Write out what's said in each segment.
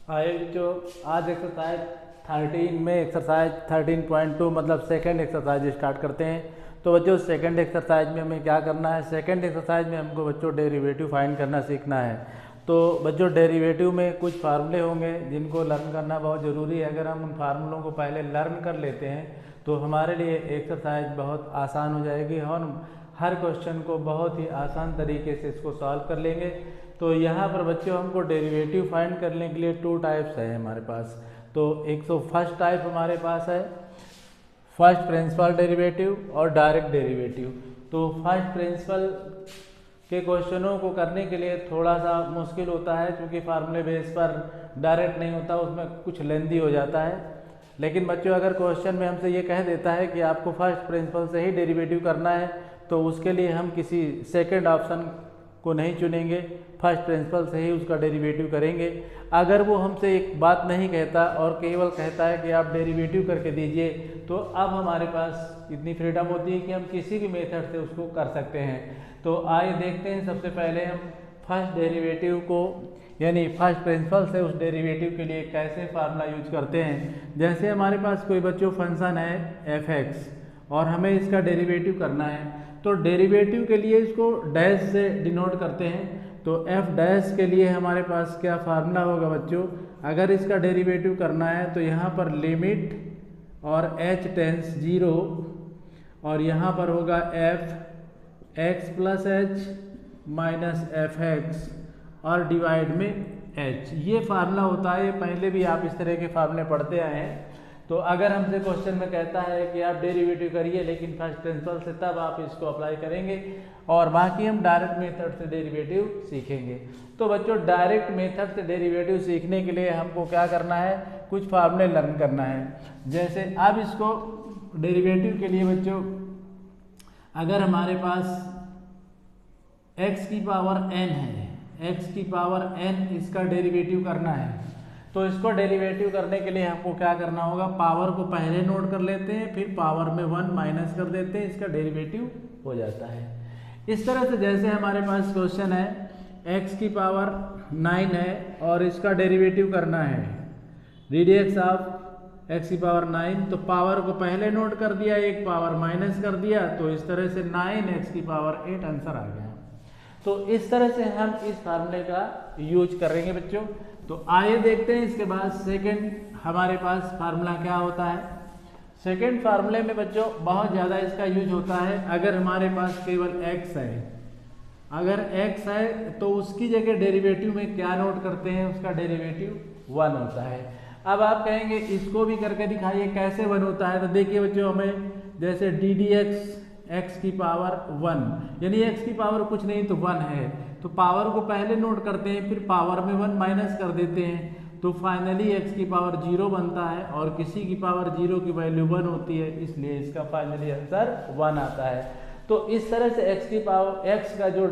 आइए जो आज एक्सरसाइज 13 में एक्सरसाइज 13.2 मतलब सेकंड एक्सरसाइज स्टार्ट करते हैं। तो बच्चों सेकंड एक्सरसाइज में हमें क्या करना है, सेकंड एक्सरसाइज में हमको बच्चों डेरिवेटिव फाइंड करना सीखना है। तो बच्चों डेरिवेटिव में कुछ फार्मूले होंगे जिनको लर्न करना बहुत ज़रूरी है। अगर हम उन फार्मूलों को पहले लर्न कर लेते हैं तो हमारे लिए एक्सरसाइज बहुत आसान हो जाएगी और हम हर क्वेश्चन को बहुत ही आसान तरीके से इसको सॉल्व कर लेंगे। तो यहाँ पर बच्चों हमको डेरिवेटिव फाइंड करने के लिए 2 टाइप्स है हमारे पास। तो एक तो फर्स्ट टाइप हमारे पास है फर्स्ट प्रिंसिपल डेरिवेटिव और डायरेक्ट डेरिवेटिव। तो फर्स्ट प्रिंसिपल के क्वेश्चनों को करने के लिए थोड़ा सा मुश्किल होता है क्योंकि फार्मूले बेस पर डायरेक्ट नहीं होता, उसमें कुछ लेंदी हो जाता है। लेकिन बच्चों अगर क्वेश्चन में हमसे ये कह देता है कि आपको फर्स्ट प्रिंसिपल से ही डेरिवेटिव करना है तो उसके लिए हम किसी सेकंड ऑप्शन को नहीं चुनेंगे, फर्स्ट प्रिंसिपल से ही उसका डेरिवेटिव करेंगे। अगर वो हमसे एक बात नहीं कहता और केवल कहता है कि आप डेरिवेटिव करके दीजिए तो अब हमारे पास इतनी फ्रीडम होती है कि हम किसी भी मेथड से उसको कर सकते हैं। तो आइए देखते हैं, सबसे पहले हम फर्स्ट डेरिवेटिव को यानी फर्स्ट प्रिंसिपल से उस डेरिवेटिव के लिए कैसे फार्मूला यूज करते हैं। जैसे हमारे पास कोई बच्चों फंक्शन है f(x) और हमें इसका डेरिवेटिव करना है तो डेरिवेटिव के लिए इसको डैश से डिनोट करते हैं। तो f डैश के लिए हमारे पास क्या फार्मूला होगा बच्चों, अगर इसका डेरिवेटिव करना है तो यहाँ पर लिमिट और h टेंस 0 और यहाँ पर होगा f(x + h - f(x) और डिवाइड में h। ये फार्मूला होता है, ये पहले भी आप इस तरह के फार्मूले पढ़ते आए हैं। तो अगर हमसे क्वेश्चन में कहता है कि आप डेरिवेटिव करिए लेकिन फर्स्ट प्रिंसिपल से, तब आप इसको अप्लाई करेंगे और बाकी हम डायरेक्ट मेथड से डेरिवेटिव सीखेंगे। तो बच्चों डायरेक्ट मेथड से डेरिवेटिव सीखने के लिए हमको क्या करना है, कुछ फार्मूले लर्न करना है। जैसे अब इसको डेरिवेटिव के लिए बच्चों अगर हमारे पास x की पावर n है, x की पावर n इसका डेरिवेटिव करना है तो इसको डेरिवेटिव करने के लिए हमको क्या करना होगा, पावर को पहले नोट कर लेते हैं फिर पावर में 1 माइनस कर देते हैं, इसका डेरिवेटिव हो जाता है। इस तरह से जैसे हमारे पास क्वेश्चन है x की पावर 9 है और इसका डेरिवेटिव करना है रेडियक्स ऑफ x की पावर 9, तो पावर को पहले नोट कर दिया, एक पावर माइनस कर दिया, तो इस तरह से 9x की पावर 8 आंसर आ गया। तो इस तरह से हम इस फार्मूले का यूज करेंगे बच्चों। तो आइए देखते हैं इसके बाद सेकंड हमारे पास फार्मूला क्या होता है। सेकंड फार्मूले में बच्चों बहुत ज़्यादा इसका यूज होता है अगर हमारे पास केवल x है। अगर x है तो उसकी जगह डेरिवेटिव में क्या नोट करते हैं, उसका डेरिवेटिव 1 होता है। अब आप कहेंगे इसको भी करके दिखाइए कैसे 1 होता है। तो देखिए बच्चों, हमें जैसे डी डी एक्स x की पावर 1 यानी x की पावर कुछ नहीं तो 1 है, तो पावर को पहले नोट करते हैं फिर पावर में 1 माइनस कर देते हैं तो फाइनली x की पावर 0 बनता है और किसी की पावर 0 की वैल्यू 1 होती है, इसलिए इसका फाइनली आंसर 1 आता है। तो इस तरह से x की पावर x का जो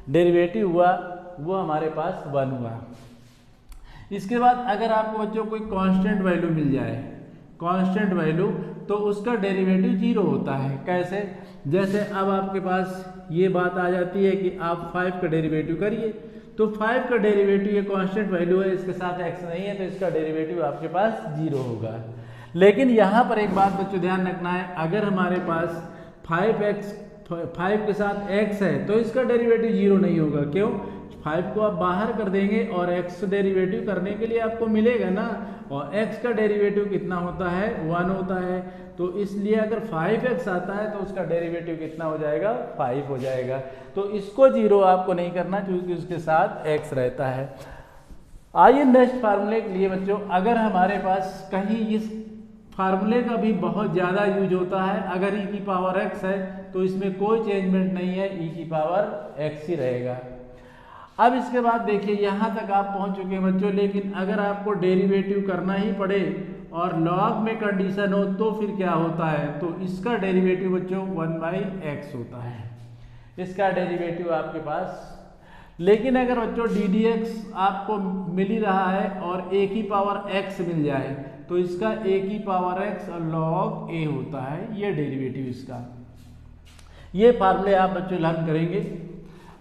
डेरिवेटिव हुआ वो हमारे पास 1 हुआ। इसके बाद अगर आपको बच्चों कोई कांस्टेंट वैल्यू मिल जाए, कांस्टेंट वैल्यू, तो उसका डेरिवेटिव 0 होता है। कैसे, जैसे अब आपके पास ये बात आ जाती है कि आप 5 का डेरिवेटिव करिए तो 5 का डेरिवेटिव ये कांस्टेंट वैल्यू है, इसके साथ x नहीं है तो इसका डेरिवेटिव आपके पास 0 होगा। लेकिन यहाँ पर एक बात बच्चों ध्यान रखना है, अगर हमारे पास 5 के साथ x है तो इसका डेरिवेटिव 0 नहीं होगा। क्यों, 5 को आप बाहर कर देंगे और x डेरिवेटिव करने के लिए आपको मिलेगा ना, और x का डेरिवेटिव कितना होता है, 1 होता है। तो इसलिए अगर 5x आता है तो उसका डेरिवेटिव कितना हो जाएगा, 5 हो जाएगा। तो इसको 0 आपको नहीं करना क्योंकि उसके साथ x रहता है। आइए नेक्स्ट फार्मूले के लिए बच्चों, अगर हमारे पास कहीं इस फार्मूले का भी बहुत ज़्यादा यूज होता है, अगर e की पावर x है तो इसमें कोई चेंजमेंट नहीं है, e की पावर x ही रहेगा। अब इसके बाद देखिए यहाँ तक आप पहुँच चुके हैं बच्चों, लेकिन अगर आपको डेरिवेटिव करना ही पड़े और लॉग में कंडीशन हो तो फिर क्या होता है, तो इसका डेरिवेटिव बच्चों 1/x होता है, इसका डेरिवेटिव आपके पास। लेकिन अगर बच्चों डी डी एक्स आपको मिल ही रहा है और a की पावर x मिल जाए तो इसका a की पावर x और log a होता है, ये डेरिवेटिव इसका। ये फार्मूले आप बच्चों लर्न करेंगे।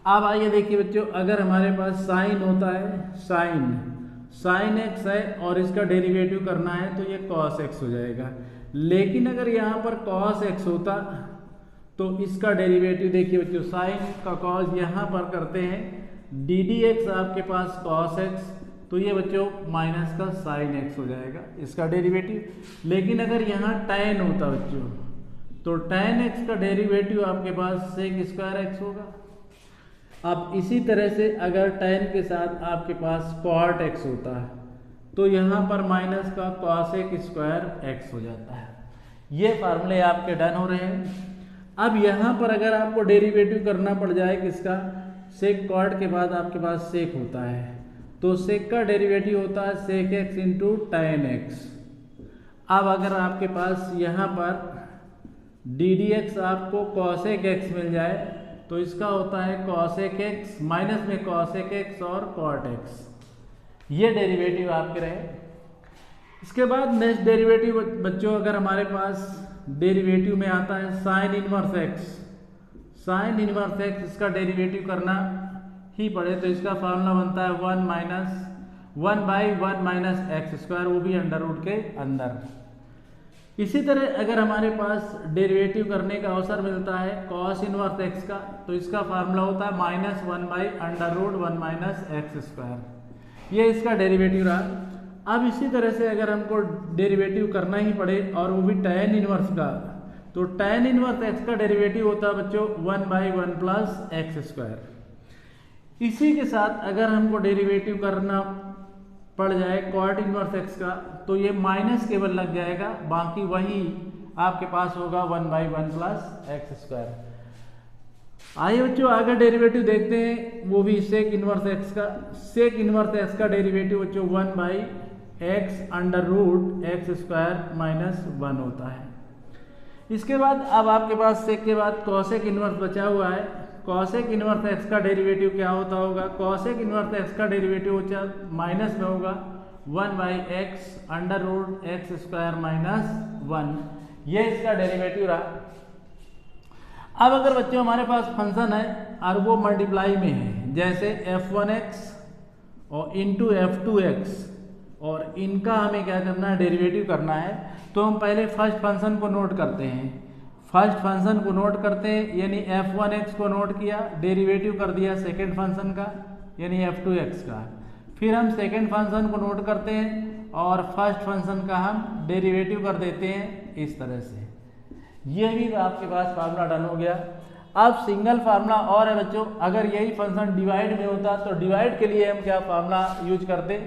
अब आइए देखिए बच्चों, अगर हमारे पास साइन होता है, साइन साइन एक्स है और इसका डेरिवेटिव करना है तो ये कॉस एक्स हो जाएगा। लेकिन अगर यहाँ पर कॉस एक्स होता तो इसका डेरिवेटिव देखिए बच्चों, साइन का कॉस यहाँ पर करते हैं डी डी एक्स आपके पास कॉस एक्स, तो ये बच्चों माइनस का साइन एक्स हो जाएगा इसका डेरिवेटिव। लेकिन अगर यहाँ tan होता बच्चों तो tan एक्स का डेरिवेटिव आपके पास सेक स्क्वायर एक्स होगा। अब इसी तरह से अगर tan के साथ आपके पास cot x होता है तो यहाँ पर माइनस का cosec स्क्वायर एक्स हो जाता है। ये फार्मूले आपके डन हो रहे हैं। अब यहाँ पर अगर आपको डेरिवेटिव करना पड़ जाए किसका, सेक कॉट के बाद आपके पास सेक होता है तो सेक का डेरिवेटिव होता है sec x into tan x. अब अगर आपके पास यहाँ पर डी डी एक्स आपको cosec एक्स मिल जाए तो इसका होता है cosec x माइनस में cosec x और cot x, ये डेरिवेटिव आपके रहे। इसके बाद नेक्स्ट डेरिवेटिव बच्चों अगर हमारे पास डेरिवेटिव में आता है sine inverse x, sine inverse x इसका डेरिवेटिव करना ही पड़े तो इसका फार्मूला बनता है 1 माइनस 1/1 माइनस एक्स स्क्वायर, वो भी अंडर रूट के अंदर। इसी तरह अगर हमारे पास डेरिवेटिव करने का अवसर मिलता है कॉस इनवर्स एक्स का तो इसका फार्मूला होता है -1/√1 माइनस एक्स स्क्वायर, ये इसका डेरिवेटिव रहा। अब इसी तरह से अगर हमको डेरिवेटिव करना ही पड़े और वो भी tan इनवर्स का, तो tan इनवर्स एक्स का डेरिवेटिव होता है बच्चों 1/1 प्लस एक्स स्क्वायर। इसी के साथ अगर हमको डेरिवेटिव करना पड़ जाए कॉट इनवर्स एक्स का तो ये माइनस केवल लग जाएगा, बाकी वही आपके पास होगा 1/1 प्लस एक्स स्क्वायर। आइए बच्चों आगे डेरिवेटिव देखते हैं, वो भी सेक इनवर्स एक्स का। सेक इनवर्स एक्स का डेरिवेटिव बच्चों 1/x under root x square minus 1 होता है। इसके बाद अब आपके पास सेक के बाद कॉसेक इनवर्स बचा हुआ है। कॉसेक इनवर्स एक्स का डेरिवेटिव क्या होता होगा, कॉसेक इनवर्स एक्स का डेरिवेटिव माइनस में होगा 1/x under root x square minus 1, ये इसका डेरिवेटिव रहा। अब अगर बच्चों हमारे पास फंक्शन है और वो मल्टीप्लाई में है, जैसे f1x और इंटू f2x, और इनका हमें क्या करना है, डेरिवेटिव करना है, तो हम पहले फर्स्ट फंक्शन को नोट करते हैं। फर्स्ट फंक्शन को नोट करते हैं यानी f1x को नोट किया, डेरिवेटिव कर दिया सेकेंड फंक्शन का यानी f2x का। फिर हम सेकेंड फंक्शन को नोट करते हैं और फर्स्ट फंक्शन का हम डेरिवेटिव कर देते हैं इस तरह से। ये भी आपके पास फार्मूला डन हो गया। अब सिंगल फार्मूला और है बच्चों, अगर यही फंक्शन डिवाइड में होता तो डिवाइड के लिए हम क्या फार्मूला यूज करते,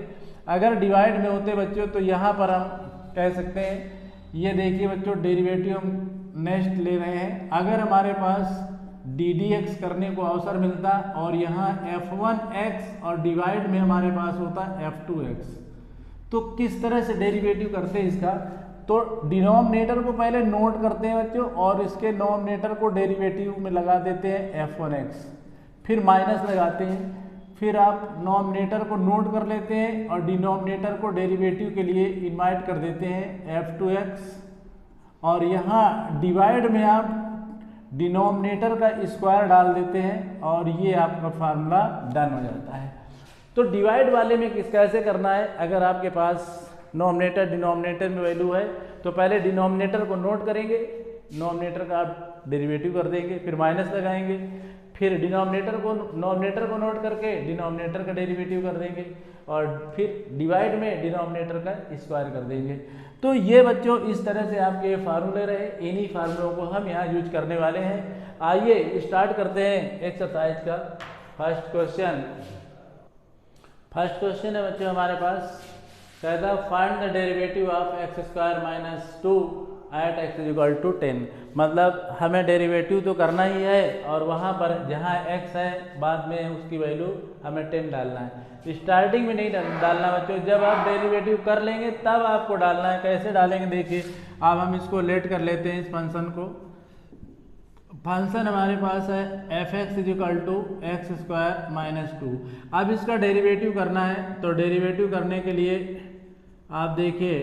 अगर डिवाइड में होते बच्चों तो यहाँ पर हम कह सकते हैं, ये देखिए बच्चों डेरिवेटिव हम नेक्स्ट ले रहे हैं। अगर हमारे पास डी डी एक्स करने को अवसर मिलता और यहाँ f1x और डिवाइड में हमारे पास होता f2x, तो किस तरह से डेरिवेटिव करते हैं इसका, तो डिनोमिनेटर को पहले नोट करते हैं बच्चों और इसके नोमिनेटर को डेरिवेटिव में लगा देते हैं f1x, फिर माइनस लगाते हैं, फिर आप नोमिनेटर को नोट कर लेते हैं और डिनोमिनेटर को डेरिवेटिव के लिए इन्वाइट कर देते हैं f2x, और यहाँ डिवाइड में आप डिनोमिनेटर का स्क्वायर डाल देते हैं और ये आपका फार्मूला डन हो जाता है। तो डिवाइड वाले में कैसे करना है, अगर आपके पास नोमिनेटर डिनोमिनेटर में वैल्यू है तो पहले डिनोमिनेटर को नोट करेंगे, नोमिनेटर का आप डेरिवेटिव कर देंगे, फिर माइनस लगाएंगे, फिर नोमिनेटर को नोट करके डिनोमिनेटर का डेरिवेटिव कर देंगे और फिर डिवाइड में डिनोमिनेटर का स्क्वायर कर देंगे। तो ये बच्चों इस तरह से आपके फार्मूले रहे, इन्हीं फार्मूलों को हम यहाँ यूज करने वाले हैं। आइए स्टार्ट करते हैं एक्सरसाइज का फर्स्ट क्वेश्चन। फर्स्ट क्वेश्चन है बच्चों हमारे पास, कहता find the derivative of x square minus 2 at x equal to 10। मतलब हमें डेरिवेटिव तो करना ही है और वहाँ पर जहाँ x है बाद में उसकी वैल्यू हमें 10 डालना है। स्टार्टिंग में नहीं डालना बच्चों, जब आप डेरिवेटिव कर लेंगे तब आपको डालना है। कैसे डालेंगे देखिए, अब हम इसको लेट कर लेते हैं इस फंक्शन को। फंक्शन हमारे पास है f(x) equal to x square minus 2। अब इसका डेरिवेटिव करना है तो डेरिवेटिव करने के लिए आप देखिए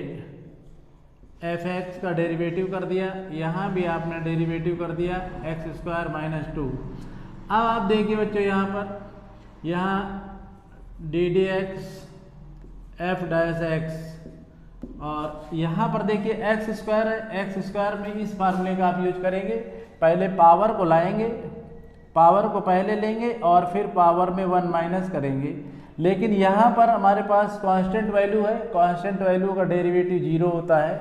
f(x) का डेरिवेटिव कर दिया, यहाँ भी आपने डेरिवेटिव कर दिया एक्स स्क्वायर माइनस 2। अब आप देखिए बच्चों यहाँ पर यहाँ D d x F dash x, और यहाँ पर देखिए एक्स स्क्वायर है, एक्स स्क्वायर में इस फार्मूले का आप यूज करेंगे। पहले पावर को लाएंगे, पावर को पहले लेंगे और फिर पावर में 1 माइनस करेंगे। लेकिन यहाँ पर हमारे पास कांस्टेंट वैल्यू है, कांस्टेंट वैल्यू का डेरिवेटिव 0 होता है।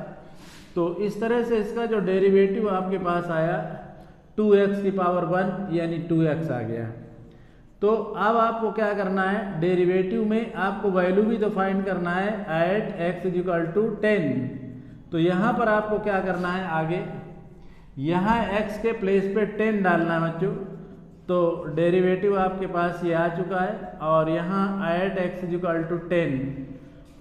तो इस तरह से इसका जो डेरिवेटिव आपके पास आया 2x की पावर 1 यानी 2x आ गया। तो अब आपको क्या करना है, डेरिवेटिव में आपको वैल्यू भी तो फाइंड करना है एट x इक्वल टू 10। तो यहाँ पर आपको क्या करना है, आगे यहाँ x के प्लेस पे 10 डालना है बच्चों। तो डेरिवेटिव आपके पास ये आ चुका है, और यहाँ एट x इक्वल टू 10,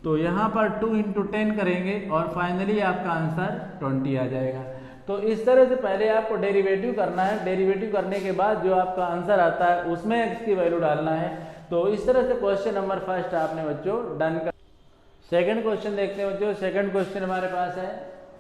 तो यहाँ पर 2 इंटू 10 करेंगे और फाइनली आपका आंसर 20 आ जाएगा। तो इस तरह से पहले आपको डेरिवेटिव करना है, डेरिवेटिव करने के बाद जो आपका आंसर आता है उसमें x की वैल्यू डालना है। तो इस तरह से क्वेश्चन नंबर फर्स्ट आपने बच्चों डन कर। सेकंड क्वेश्चन देखते हैं बच्चों। सेकंड क्वेश्चन हमारे पास है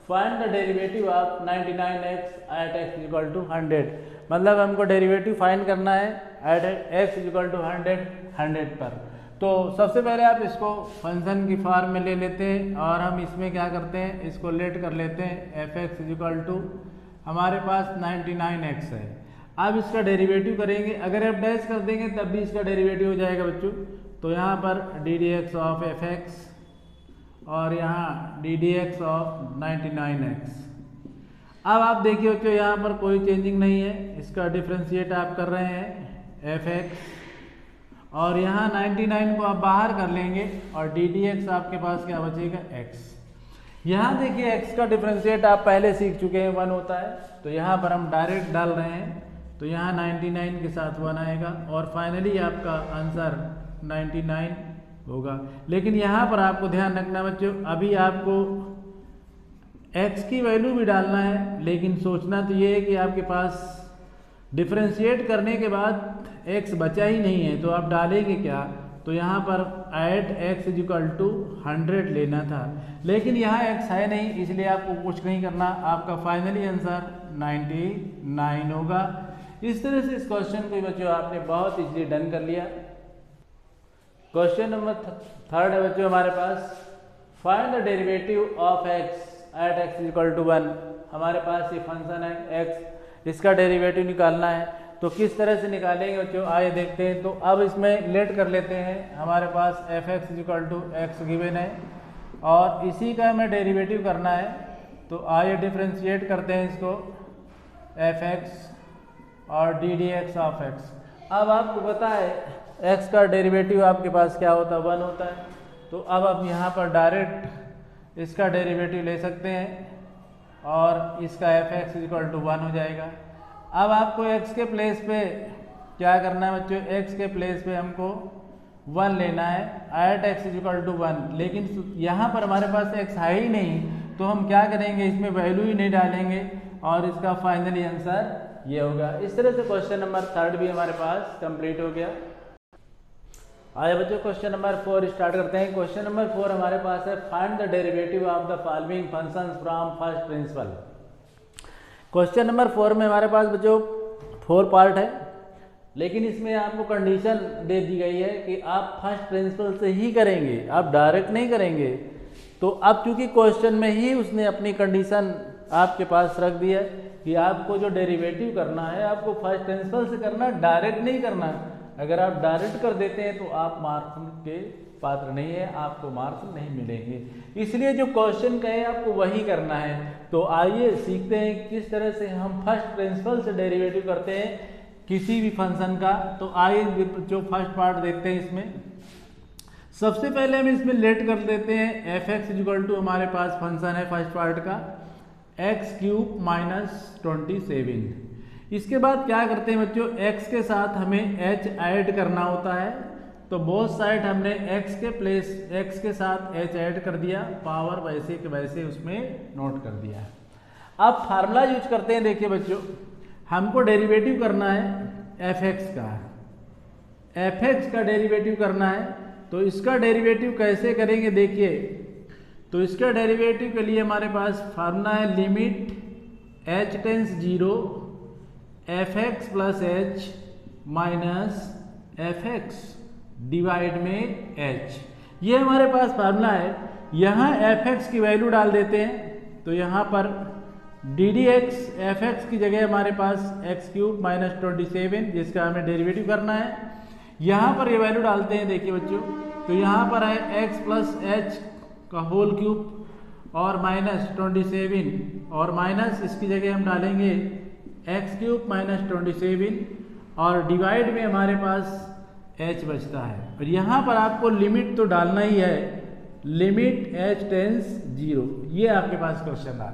find the derivative of 99x at x equal to 100। मतलब हमको डेरिवेटिव फाइंड करना है एट x इक्वल टू 100 पर। तो सबसे पहले आप इसको फंक्शन की फॉर्म में ले लेते हैं, और हम इसमें क्या करते हैं, इसको लेट कर लेते हैं f(x) इक्वल टू हमारे पास 99x है। अब इसका डेरिवेटिव करेंगे, अगर f डैश कर देंगे तब भी इसका डेरिवेटिव हो जाएगा बच्चों। तो यहाँ पर ddx ऑफ f(x) और यहाँ ddx ऑफ 99x। अब आप देखिए बच्चों यहाँ पर कोई चेंजिंग नहीं है, इसका डिफ्रेंशिएट आप कर रहे हैं f(x) और यहाँ 99 को आप बाहर कर लेंगे और ddx आपके पास क्या बचेगा x। यहाँ देखिए x का डिफरेंशिएट आप पहले सीख चुके हैं, 1 होता है। तो यहाँ पर हम डायरेक्ट डाल रहे हैं, तो यहाँ 99 के साथ 1 आएगा और फाइनली आपका आंसर 99 होगा। लेकिन यहाँ पर आपको ध्यान रखना बच्चों, अभी आपको x की वैल्यू भी डालना है, लेकिन सोचना तो ये है कि आपके पास डिफरेंशिएट करने के बाद x बचा ही नहीं है, तो आप डालेंगे क्या। तो यहाँ पर एट x इक्वल टू 100 लेना था, लेकिन यहाँ x है नहीं, इसलिए आपको कुछ नहीं करना, आपका फाइनली आंसर 99 होगा। इस तरह से इस क्वेश्चन को बच्चों आपने बहुत इजीली डन कर लिया। क्वेश्चन नंबर थर्ड है बच्चों हमारे पास, find the derivative of x at x equal to 1। हमारे पास ये फंक्शन है x, इसका डेरिवेटिव निकालना है। तो किस तरह से निकालेंगे बच्चों, आइए देखते हैं। तो अब इसमें लेट कर लेते हैं, हमारे पास f(x) equal to x given है और इसी का हमें डेरिवेटिव करना है। तो आइए डिफरेंशिएट करते हैं इसको, f(x) और ddx ऑफ x। अब आपको पता है x का डेरिवेटिव आपके पास क्या होता है, 1 होता है। तो अब आप यहाँ पर डायरेक्ट इसका डेरिवेटिव ले सकते हैं और इसका f(x) इक्वल टू 1 हो जाएगा। अब आपको x के प्लेस पे क्या करना है बच्चों, x के प्लेस पे हमको 1 लेना है एट x इक्वल टू 1। लेकिन यहाँ पर हमारे पास x है ही नहीं, तो हम क्या करेंगे, इसमें वैल्यू ही नहीं डालेंगे और इसका फाइनली आंसर ये होगा। इस तरह से क्वेश्चन नंबर थर्ड भी हमारे पास कंप्लीट हो गया। आइए बच्चों क्वेश्चन नंबर 4 स्टार्ट करते हैं। क्वेश्चन नंबर 4 हमारे पास है find the derivative of the following functions from first principle. Question number 4 में हमारे पास बच्चों 4 पार्ट है, लेकिन इसमें आपको कंडीशन दे दी गई है कि आप फर्स्ट प्रिंसिपल से ही करेंगे, आप डायरेक्ट नहीं करेंगे। तो अब चूंकि क्वेश्चन में ही उसने अपनी कंडीशन आपके पास रख दी है कि आपको जो डेरिवेटिव करना है आपको फर्स्ट प्रिंसिपल से करना, डायरेक्ट नहीं करना। अगर आप डायरेक्ट कर देते हैं तो आप मार्क्स के पात्र नहीं है, आपको मार्क्स नहीं मिलेंगे। इसलिए जो क्वेश्चन कहे आपको वही करना है। तो आइए सीखते हैं किस तरह से हम फर्स्ट प्रिंसिपल से डेरिवेटिव करते हैं किसी भी फंक्शन का। तो आइए जो फर्स्ट पार्ट देखते हैं, इसमें सबसे पहले हम इसमें लेट कर देते हैं f(x) इक्वल टू हमारे पास फंक्शन है फर्स्ट पार्ट का x³ माइनस 27। इसके बाद क्या करते हैं बच्चों, x के साथ हमें h ऐड करना होता है। तो बोथ साइड हमने x के प्लेस x के साथ h ऐड कर दिया, पावर वैसे के वैसे उसमें नोट कर दिया। अब फार्मूला यूज करते हैं। देखिए बच्चों, हमको डेरिवेटिव करना है f(x) का, f(x) का डेरिवेटिव करना है। तो इसका डेरिवेटिव कैसे करेंगे देखिए, तो इसका डेरिवेटिव के लिए हमारे पास फार्मूला है limit h tends 0 f(x) plus h minus f(x) divide में h। ये हमारे पास फार्मूला है। यहाँ एफ एक्स की वैल्यू डाल देते हैं, तो यहाँ पर d d x F x की जगह हमारे पास एक्स क्यूब माइनस 27 जिसका हमें डेरिवेटिव करना है। यहाँ पर ये वैल्यू डालते हैं, देखिए बच्चों, तो यहाँ पर है एक्स प्लस एच का होल क्यूब और माइनस 27 और माइनस इसकी जगह हम डालेंगे एक्स क्यूब माइनस 27 और डिवाइड में हमारे पास h बचता है। और यहाँ पर आपको लिमिट तो डालना ही है, लिमिट h टेंस 0, ये आपके पास क्वेश्चन था।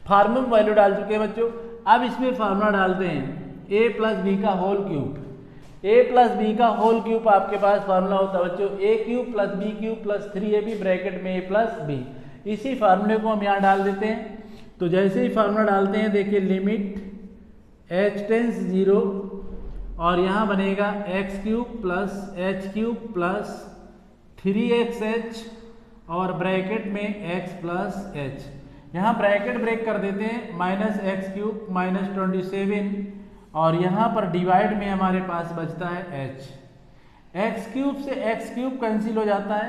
फार्मूला में वैल्यू डाल चुके हैं बच्चों। अब इसमें फार्मूला डालते हैं a प्लस बी का whole cube. a plus b का होल क्यूब आपके पास फार्मूला होता है बच्चों a cube plus b cube plus 3ab bracket में a प्लस बी। इसी फार्मूले को हम यहाँ डाल देते हैं। तो जैसे ही फार्मूला डालते हैं, देखिए लिमिट h टेंस 0 और यहाँ बनेगा x cube plus H cube plus 3xh और ब्रैकेट में x प्लस h। यहाँ ब्रैकेट ब्रेक कर देते हैं, माइनस एक्स क्यूब माइनस 27 और यहाँ पर डिवाइड में हमारे पास बचता है h। एक्स क्यूब से एक्स क्यूब कैंसिल हो जाता है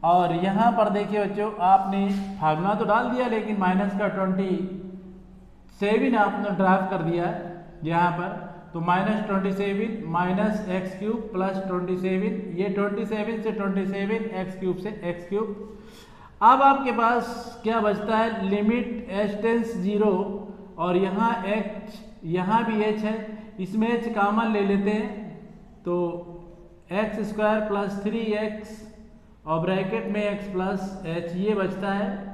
और यहाँ पर देखिए बच्चों, आपने फार्मूला तो डाल दिया लेकिन माइनस का 27 आपने ड्राफ्ट कर दिया है यहाँ पर। तो minus 27 minus x cube plus 27, ये 27 से 27 एक्स क्यूब से एक्स क्यूब। अब आपके पास क्या बचता है, लिमिट h टेंस 0 और यहाँ h, यहाँ भी h है, इसमें h कॉमन ले लेते हैं, तो एक्स स्क्वायर प्लस 3x और ब्रैकेट में x प्लस h ये बचता है।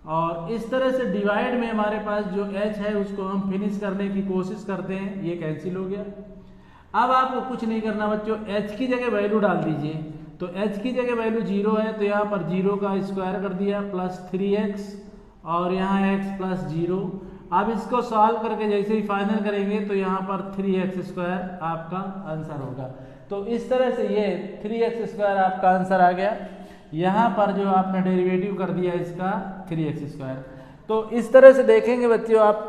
और इस तरह से डिवाइड में हमारे पास जो h है उसको हम फिनिश करने की कोशिश करते हैं, ये कैंसिल हो गया। अब आपको कुछ नहीं करना बच्चों, h की जगह वैल्यू डाल दीजिए। तो h की जगह वैल्यू 0 है, तो यहाँ पर 0 का स्क्वायर कर दिया प्लस 3x और यहाँ x प्लस 0। अब इसको सॉल्व करके जैसे ही फाइनल करेंगे तो यहाँ पर 3x स्क्वायर आपका आंसर होगा। तो इस तरह से ये 3x स्क्वायर आपका आंसर आ गया। यहाँ पर जो आपने डेरिवेटिव कर दिया इसका 3x स्क्वायर। तो इस तरह से देखेंगे बच्चों आप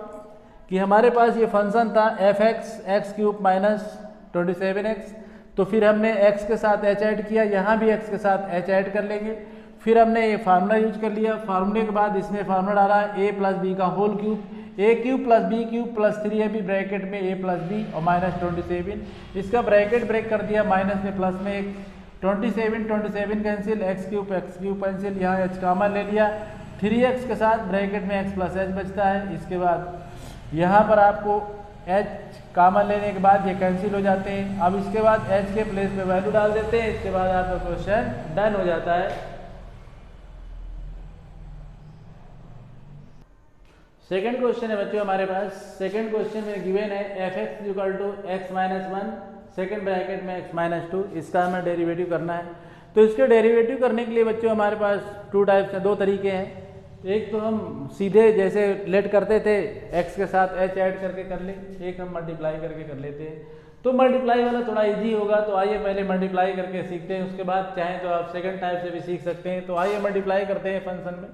कि हमारे पास ये फंक्शन था F x cube minus 27x, तो फिर हमने x के साथ h ऐड किया, यहाँ भी x के साथ h ऐड कर लेंगे। फिर हमने ये फार्मूला यूज कर लिया, फार्मूले के बाद इसमें फार्मूला डाला a प्लस बी का whole cube, a cube plus b cube plus 3ab bracket में a प्लस बी और माइनस 27, इसका ब्रैकेट ब्रेक कर दिया, माइनस में प्लस में एक 27 कैंसिल, एक्स क्यूब कैंसिल, यहाँ h कॉमन ले लिया, 3x के साथ ब्रैकेट में x प्लस h बचता है। इसके बाद यहाँ पर आपको h कॉमन लेने के बाद ये कैंसिल हो जाते हैं। अब इसके बाद h के प्लेस पे वैल्यू डाल देते हैं, इसके बाद आपका क्वेश्चन डन हो जाता है। सेकंड क्वेश्चन है बच्चों हमारे पास। सेकंड क्वेश्चन में गिवन है f x equal to x minus 1 second bracket में x माइनस 2, इसका हमें डेरिवेटिव करना है। तो इसके डेरिवेटिव करने के लिए बच्चों हमारे पास दो तरीके हैं। एक तो हम सीधे जैसे लेट करते थे x के साथ h ऐड करके कर ले, एक हम मल्टीप्लाई करके कर लेते हैं। तो मल्टीप्लाई वाला थोड़ा इजी होगा, तो आइए पहले मल्टीप्लाई करके सीखते हैं, उसके बाद चाहें तो आप सेकंड टाइप से भी सीख सकते हैं। तो आइए मल्टीप्लाई करते हैं फंक्शन में।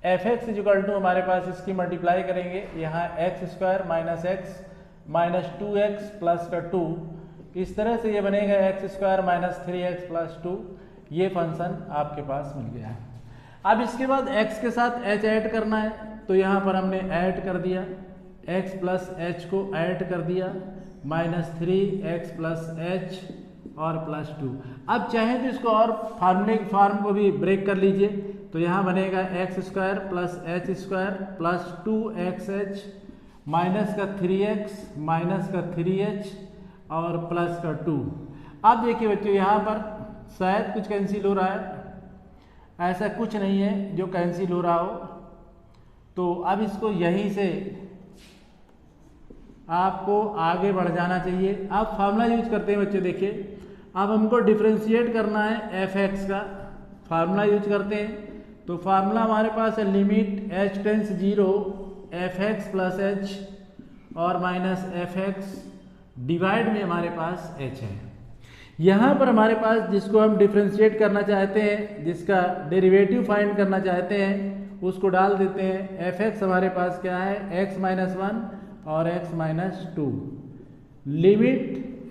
एफ एक्स इक्वल टू हमारे पास इसकी मल्टीप्लाई करेंगे, यहाँ x square minus x minus 2x plus का 2, इस तरह से ये बनेगा x square minus 3x plus 2। ये फंक्शन आपके पास मिल गया है। अब इसके बाद x के साथ h ऐड करना है, तो यहाँ पर हमने ऐड कर दिया, x प्लस h को ऐड कर दिया, माइनस 3x प्लस h और प्लस 2। अब चाहें तो इसको और फार्म को भी ब्रेक कर लीजिए, तो यहाँ बनेगा x square plus H square plus 2xh minus का 3x माइनस का 3h और प्लस का 2। अब देखिए बच्चों यहाँ पर शायद कुछ कैंसिल हो रहा है, ऐसा कुछ नहीं है जो कैंसिल हो रहा हो। तो अब इसको यहीं से आपको आगे बढ़ जाना चाहिए। अब फार्मूला यूज करते हैं बच्चों, देखिए अब हमको डिफ्रेंशिएट करना है एफ एक्स का, फार्मूला यूज करते हैं। तो फार्मूला हमारे पास है limit h tends 0 f x plus h और माइनस एफ एक्स डिवाइड में हमारे पास h है। यहाँ पर हमारे पास जिसको हम डिफ्रेंशिएट करना चाहते हैं, जिसका डेरिवेटिव फाइंड करना चाहते हैं, उसको डाल देते हैं। एफ एक्स हमारे पास क्या है, x माइनस 1 और x minus 2। Limit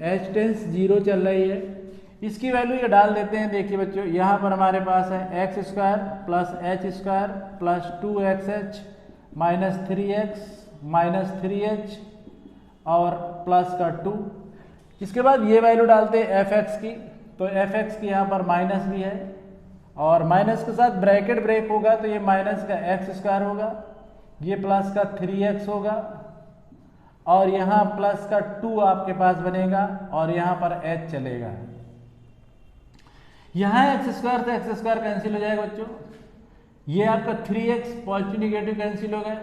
h tends 0 चल रही है, इसकी वैल्यू ये डाल देते हैं। देखिए बच्चों, यहाँ पर हमारे पास है x square plus H square plus 2xh minus 3x minus 3h और प्लस का 2। इसके बाद ये वैल्यू डालते हैं एफ एक्स की, तो एफ एक्स की यहाँ पर माइनस भी है और माइनस के साथ ब्रैकेट ब्रेक होगा तो ये माइनस का एक्स स्क्वायर होगा, ये प्लस का 3x होगा और यहाँ प्लस का 2 आपके पास बनेगा और यहाँ पर h चलेगा। यहाँ एक्स स्क्वायर से एक्स स्क्वायर कैंसिल हो जाएगा बच्चों, ये आपका 3x पॉजिटिव निगेटिव कैंसिल हो गए।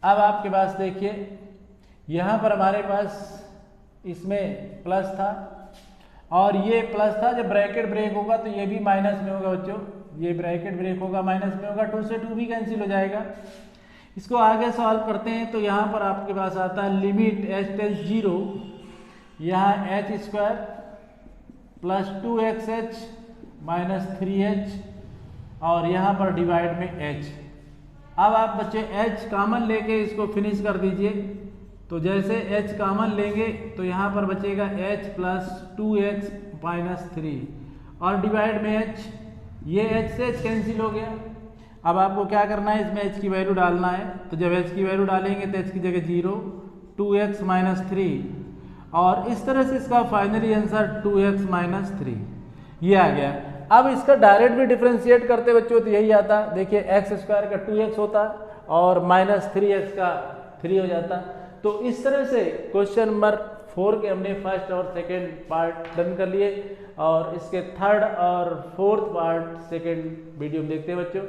अब आपके पास देखिए यहाँ पर हमारे पास इसमें प्लस था और ये प्लस था, जब ब्रैकेट ब्रेक होगा तो ये भी माइनस में होगा बच्चों, ये ब्रैकेट ब्रेक होगा माइनस में होगा, 2 से 2 भी कैंसिल हो जाएगा। इसको आगे सॉल्व करते हैं तो यहाँ पर आपके पास आता है लिमिट h टेंस 0, यहाँ h square plus 2xh minus 3h और यहाँ पर डिवाइड में h। अब आप बच्चे h कॉमन लेके इसको फिनिश कर दीजिए, तो जैसे h कॉमन लेंगे तो यहाँ पर बचेगा h प्लस 2x माइनस 3 और डिवाइड में h, ये h से h कैंसिल हो गया। अब आपको क्या करना है, इसमें h की वैल्यू डालना है, तो जब h की वैल्यू डालेंगे तो h की जगह 0, 2x माइनस 3 और इस तरह से इसका फाइनली आंसर 2x माइनस 3 ये आ गया। अब इसका डायरेक्ट भी डिफ्रेंशिएट करते बच्चों तो यही आता, देखिए एक्स स्क्वायर का 2x होता और माइनस 3x का 3 हो जाता। तो इस तरह से क्वेश्चन नंबर 4 के हमने फर्स्ट और सेकंड पार्ट डन कर लिए और इसके थर्ड और फोर्थ पार्ट सेकंड वीडियो में देखते हैं बच्चों।